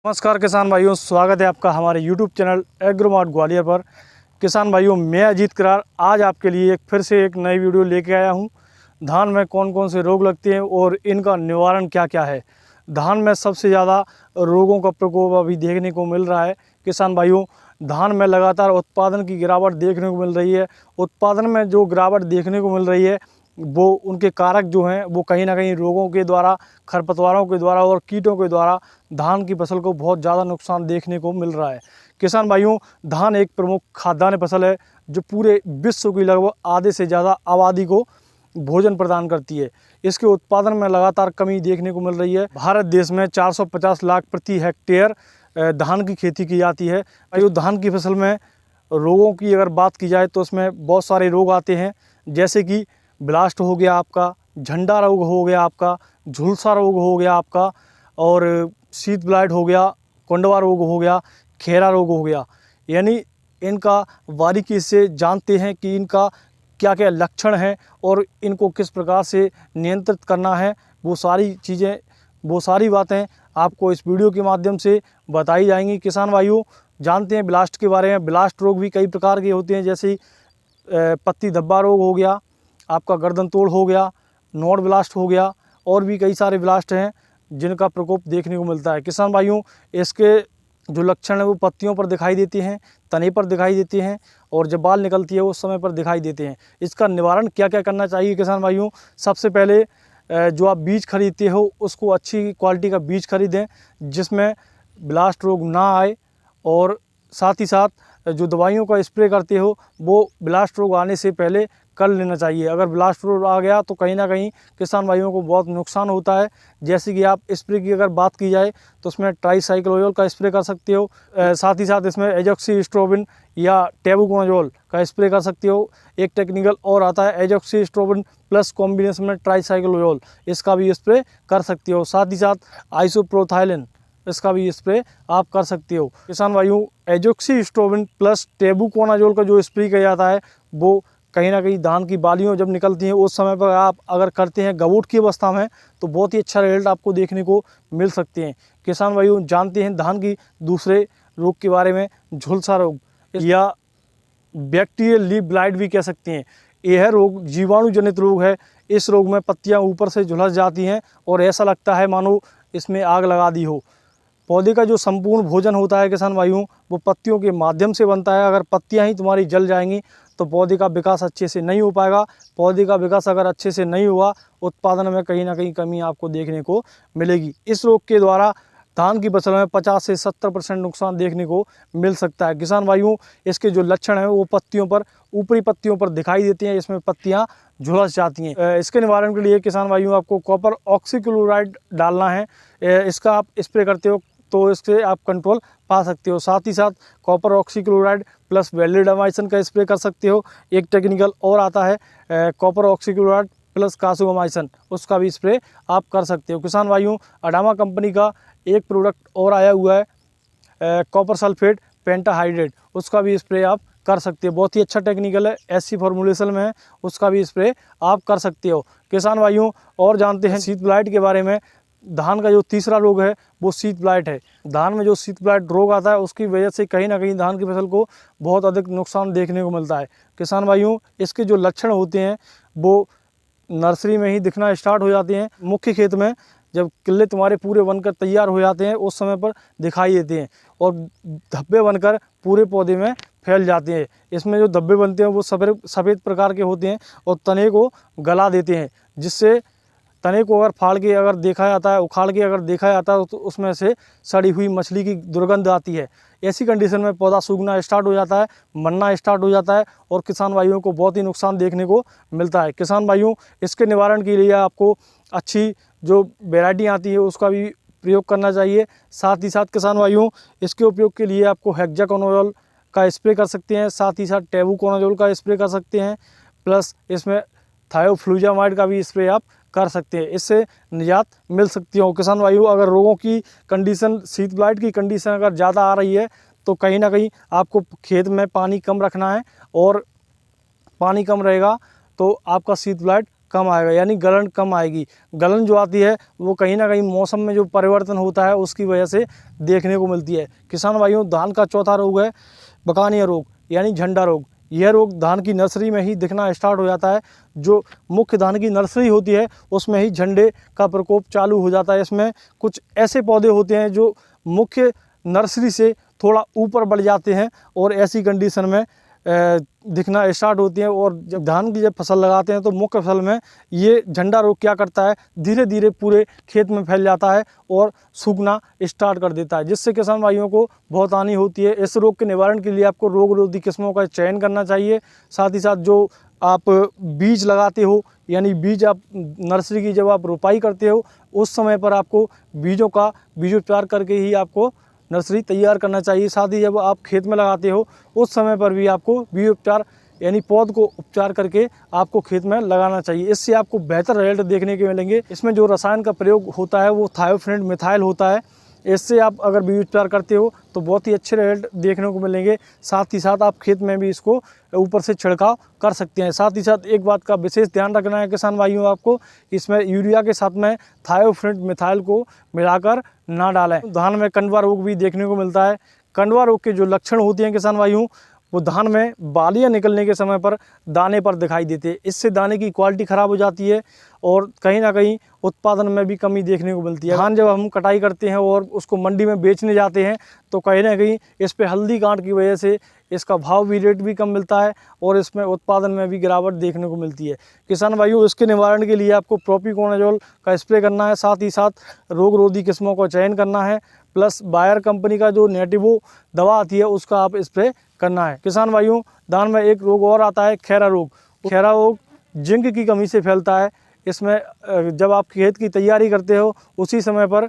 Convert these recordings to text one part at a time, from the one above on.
नमस्कार किसान भाइयों, स्वागत है आपका हमारे YouTube चैनल एग्रोमार्ट ग्वालियर पर। किसान भाइयों, मैं अजीत करार आज आपके लिए फिर से एक नई वीडियो लेके आया हूं। धान में कौन कौन से रोग लगते हैं और इनका निवारण क्या क्या है। धान में सबसे ज़्यादा रोगों का प्रकोप अभी देखने को मिल रहा है। किसान भाइयों, धान में लगातार उत्पादन की गिरावट देखने को मिल रही है। उत्पादन में जो गिरावट देखने को मिल रही है वो उनके कारक जो हैं वो कहीं ना कहीं रोगों के द्वारा, खरपतवारों के द्वारा और कीटों के द्वारा धान की फसल को बहुत ज़्यादा नुकसान देखने को मिल रहा है। किसान भाइयों, धान एक प्रमुख खाद्यान्न फसल है जो पूरे विश्व की लगभग आधे से ज़्यादा आबादी को भोजन प्रदान करती है। इसके उत्पादन में लगातार कमी देखने को मिल रही है। भारत देश में 450 लाख प्रति हेक्टेयर धान की खेती की जाती है। धान की फसल में रोगों की अगर बात की जाए तो उसमें बहुत सारे रोग आते हैं, जैसे कि ब्लास्ट हो गया आपका, झंडा रोग हो गया आपका, झुलसा रोग हो गया आपका, और शीत ब्लाइट हो गया, कोंडवा रोग हो गया, खेरा रोग हो गया। यानी इनका बारीकी से जानते हैं कि इनका क्या क्या लक्षण हैं और इनको किस प्रकार से नियंत्रित करना है। वो सारी चीज़ें, वो सारी बातें आपको इस वीडियो के माध्यम से बताई जाएंगी। किसान भाइयों, जानते हैं ब्लास्ट के बारे में। ब्लास्ट रोग भी कई प्रकार के होते हैं, जैसे पत्ती धब्बा रोग हो गया, आपका गर्दन तोड़ हो गया, नोड ब्लास्ट हो गया, और भी कई सारे ब्लास्ट हैं जिनका प्रकोप देखने को मिलता है। किसान भाइयों, इसके जो लक्षण हैं वो पत्तियों पर दिखाई देते हैं, तने पर दिखाई देते हैं, और जब बाल निकलती है उस समय पर दिखाई देते हैं। इसका निवारण क्या क्या करना चाहिए किसान भाइयों? सबसे पहले जो आप बीज खरीदते हो उसको अच्छी क्वालिटी का बीज खरीदें जिसमें ब्लास्ट रोग ना आए, और साथ ही साथ जो दवाइयों का स्प्रे करते हो वो ब्लास्ट रोग आने से पहले कर लेना चाहिए। अगर ब्लास्ट रोग आ गया तो कहीं ना कहीं किसान भाइयों को बहुत नुकसान होता है। जैसे कि आप स्प्रे की अगर बात की जाए तो उसमें ट्राईसाइक्लोजोल का स्प्रे कर सकते हो, साथ ही साथ इसमें एजॉक्सीस्ट्रोबिन या टेबुकोनाजोल का स्प्रे कर सकते हो। एक टेक्निकल और आता है एजॉक्सीस्ट्रोबिन प्लस कॉम्बिनेशन में ट्राईसाइक्लोजोल, इसका भी स्प्रे कर सकते हो। साथ ही साथ आइसोप्रोथाइलिन, इसका भी स्प्रे आप कर सकते हो। किसान भाइयों, एजॉक्सीस्ट्रोबिन प्लस टेबुकोनाजोल का जो स्प्रे किया जाता है वो कहीं ना कहीं धान की बालियों जब निकलती हैं उस समय पर आप अगर करते हैं गबूट की अवस्था में तो बहुत ही अच्छा रिजल्ट आपको देखने को मिल सकते हैं। किसान भाइयों, जानते हैं धान की दूसरे रोग के बारे में, झुलसा रोग या बैक्टीरियल लीफ ब्लाइट भी कह सकते हैं। यह रोग जीवाणु जनित रोग है। इस रोग में पत्तियां ऊपर से झुलस जाती हैं और ऐसा लगता है मानो इसमें आग लगा दी हो। पौधे का जो संपूर्ण भोजन होता है किसान भाइयों वो पत्तियों के माध्यम से बनता है। अगर पत्तियां ही तुम्हारी जल जाएंगी तो पौधे का विकास अच्छे से नहीं हो पाएगा। पौधे का विकास अगर अच्छे से नहीं हुआ, उत्पादन में कहीं ना कहीं कमी आपको देखने को मिलेगी। इस रोग के द्वारा धान की फसल में 50 से 70% नुकसान देखने को मिल सकता है। किसान भाइयों, इसके जो लक्षण हैं वो पत्तियों पर, ऊपरी पत्तियों पर दिखाई देती हैं, इसमें पत्तियां झुलस जाती हैं। इसके निवारण के लिए किसान भाइयों आपको कॉपर ऑक्सीक्लोराइड डालना है। इसका आप स्प्रे करते हो तो इससे आप कंट्रोल पा सकते हो। साथ ही साथ कॉपर ऑक्सीक्लोराइड प्लस वैलिडामाइसिन का स्प्रे कर सकते हो। एक टेक्निकल और आता है कॉपर ऑक्सीक्लोराइड प्लस कासुगामाइसिन, उसका भी स्प्रे आप कर सकते हो। किसान भाइयों, अडामा कंपनी का एक प्रोडक्ट और आया हुआ है कॉपर सल्फेट पेंटाहाइड्रेट, उसका भी स्प्रे आप कर सकते हो। बहुत ही अच्छा टेक्निकल है, एससी फॉर्मुलेशन में है, उसका भी स्प्रे आप कर सकते हो। किसान भाइयों, और जानते हैं शीत ब्लाइट के बारे में। धान का जो तीसरा रोग है वो शीत ब्लाइट है। धान में जो शीत ब्लाइट रोग आता है उसकी वजह से कहीं ना कहीं धान की फसल को बहुत अधिक नुकसान देखने को मिलता है। किसान भाइयों, इसके जो लक्षण होते हैं वो नर्सरी में ही दिखना स्टार्ट हो जाते हैं। मुख्य खेत में जब किले तुम्हारे पूरे बनकर तैयार हो जाते हैं उस समय पर दिखाई देते हैं और धब्बे बनकर पूरे पौधे में फैल जाते हैं। इसमें जो धब्बे बनते हैं वो सफ़ेद प्रकार के होते हैं और तने को गला देते हैं, जिससे तने को अगर फाड़ के अगर देखा जाता है, उखाड़ के अगर देखा जाता है तो उसमें से सड़ी हुई मछली की दुर्गंध आती है। ऐसी कंडीशन में पौधा सूखना स्टार्ट हो जाता है, मरना स्टार्ट हो जाता है और किसान भाइयों को बहुत ही नुकसान देखने को मिलता है। किसान भाइयों, इसके निवारण के लिए आपको अच्छी जो वैरायटी आती है उसका भी प्रयोग करना चाहिए। साथ ही साथ किसान भाइयों, इसके उपयोग के लिए आपको हेक्साकोनाजोल का स्प्रे कर सकते हैं, साथ ही साथ टेबुकोनाजोल का स्प्रे कर सकते हैं, प्लस इसमें थायोफ्लुजामाइड का भी स्प्रे आप कर सकते हैं। इससे निजात मिल सकती हो। किसान भाइयों, अगर रोगों की कंडीशन, शीत ब्लाइट की कंडीशन अगर ज़्यादा आ रही है तो कहीं ना कहीं आपको खेत में पानी कम रखना है, और पानी कम रहेगा तो आपका शीत ब्लाइट कम आएगा, यानी गलन कम आएगी। गलन जो आती है वो कहीं ना कहीं मौसम में जो परिवर्तन होता है उसकी वजह से देखने को मिलती है। किसान भाइयों, धान का चौथा रोग है बकानिया रोग यानी झंडा रोग। यह रोग धान की नर्सरी में ही दिखना स्टार्ट हो जाता है। जो मुख्य धान की नर्सरी होती है उसमें ही झंडे का प्रकोप चालू हो जाता है। इसमें कुछ ऐसे पौधे होते हैं जो मुख्य नर्सरी से थोड़ा ऊपर बढ़ जाते हैं और ऐसी कंडीशन में दिखना स्टार्ट होती है। और जब धान की फसल लगाते हैं तो मुख्य फसल में ये झंडा रोग क्या करता है, धीरे धीरे पूरे खेत में फैल जाता है और सूखना स्टार्ट कर देता है, जिससे किसान भाइयों को बहुत हानि होती है। इस रोग के निवारण के लिए आपको रोग रोधी किस्मों का चयन करना चाहिए। साथ ही साथ जो आप बीज लगाते हो, यानी बीज आप नर्सरी की जब आप रोपाई करते हो उस समय पर आपको बीजों का बीजोपचार करके ही आपको नर्सरी तैयार करना चाहिए। साथ ही जब आप खेत में लगाते हो उस समय पर भी आपको बीज उपचार यानी पौध को उपचार करके आपको खेत में लगाना चाहिए। इससे आपको बेहतर रिजल्ट देखने के मिलेंगे। इसमें जो रसायन का प्रयोग होता है वो थायोफिनेट मिथाइल होता है। इससे आप अगर बीज उपचार करते हो तो बहुत ही अच्छे रिजल्ट देखने को मिलेंगे। साथ ही साथ आप खेत में भी इसको ऊपर से छिड़काव कर सकते हैं। साथ ही साथ एक बात का विशेष ध्यान रखना है किसान भाइयों, आपको इसमें यूरिया के साथ में थायोफिनेट मिथाइल को मिलाकर ना डालें। धान में कंडवा रोग भी देखने को मिलता है। कंडवा रोग के जो लक्षण होते हैं किसान भाइयों, वो धान में बालियां निकलने के समय पर दाने पर दिखाई देते हैं। इससे दाने की क्वालिटी ख़राब हो जाती है और कहीं ना कहीं उत्पादन में भी कमी देखने को मिलती है। धान जब हम कटाई करते हैं और उसको मंडी में बेचने जाते हैं तो कहीं ना कहीं इस पे हल्दी कांट की वजह से इसका भाव भी रेट भी कम मिलता है और इसमें उत्पादन में भी गिरावट देखने को मिलती है। किसान भाइयों, इसके निवारण के लिए आपको प्रोपिकोनाजोल का स्प्रे करना है। साथ ही साथ रोग रोधी किस्मों का चयन करना है, प्लस बायर कंपनी का जो नेटिवो दवा आती है उसका आप स्प्रे करना है। किसान भाइयों, धान में एक रोग और आता है खैरा रोग। खैरा रोग जिंक की कमी से फैलता है। इसमें जब आप खेत की तैयारी करते हो उसी समय पर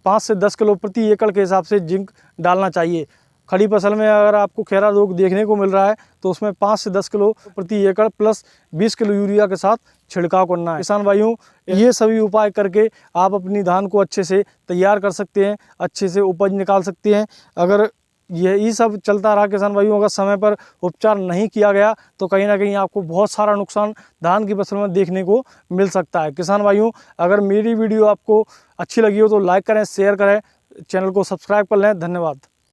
5 से 10 किलो प्रति एकड़ के हिसाब से जिंक डालना चाहिए। खड़ी फसल में अगर आपको खैरा रोग देखने को मिल रहा है तो उसमें 5 से 10 किलो प्रति एकड़ प्लस 20 किलो यूरिया के साथ छिड़काव करना है। किसान भाइयों, ये सभी उपाय करके आप अपनी धान को अच्छे से तैयार कर सकते हैं, अच्छे से उपज निकाल सकते हैं। अगर यही सब चलता रहा किसान भाइयों, अगर समय पर उपचार नहीं किया गया तो कहीं ना कहीं आपको बहुत सारा नुकसान धान की फसल में देखने को मिल सकता है। किसान भाइयों, अगर मेरी वीडियो आपको अच्छी लगी हो तो लाइक करें, शेयर करें, चैनल को सब्सक्राइब कर लें। धन्यवाद।